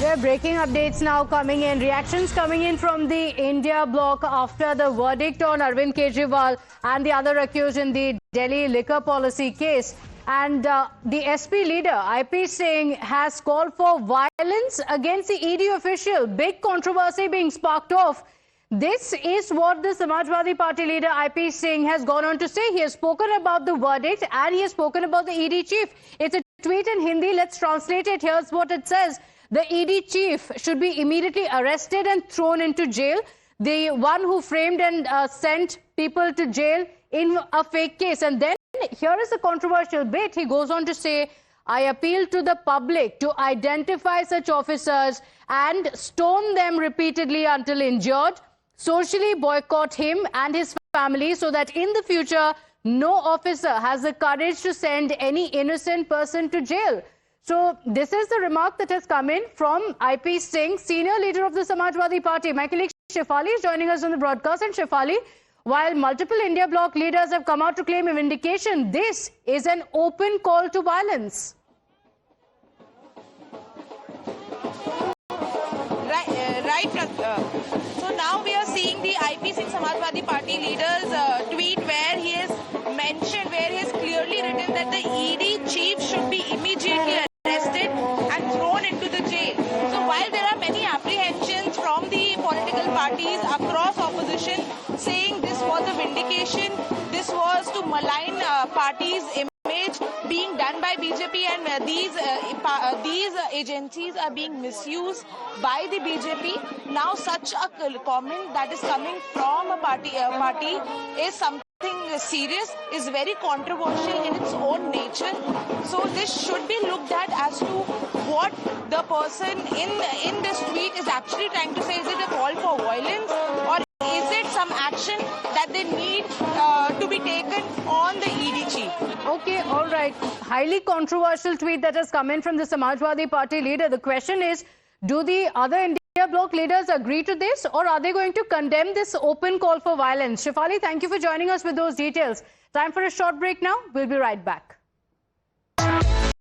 There are breaking updates now coming in. Reactions coming in from the India bloc after the verdict on Arvind Kejriwal and the other accused in the Delhi liquor policy case. And the SP leader, IP Singh, has called for violence against the ED official. Big controversy being sparked off. This is what the Samajwadi Party leader IP Singh has gone on to say. He has spoken about the verdict and he has spoken about the ED chief. It's a tweet in Hindi. Let's translate it. Here's what it says. The ED chief should be immediately arrested and thrown into jail. The one who framed and sent people to jail in a fake case. And then here is the controversial bit. He goes on to say, I appeal to the public to identify such officers and stone them repeatedly until injured. Socially boycott him and his family so that in the future, no officer has the courage to send any innocent person to jail. So this is the remark that has come in from IP Singh, senior leader of the Samajwadi Party. My colleague Shefali is joining us on the broadcast. And Shefali, while multiple India bloc leaders have come out to claim a vindication, this is an open call to violence. So now we are seeing the IP Singh Samajwadi Party leader's tweet where he has mentioned, where he has clearly written that the ED chief should be immediately arrested and thrown into the jail. So while there are many apprehensions from the political parties across opposition saying this was a vindication, this was to malign parties' image being done by BJP, and these agencies are being misused by the BJP. Now such a comment that is coming from a party is something serious, is very controversial in its own nature. So this should be looked at as to what the person in this tweet is actually trying to say. Is it a call for violence, or is it some action that they need to be taken on the ED chief? Okay, all right. Highly controversial tweet that has come in from the Samajwadi Party leader. The question is, do the other India bloc leaders agree to this, or are they going to condemn this open call for violence? Shefali, thank you for joining us with those details. Time for a short break now. We'll be right back.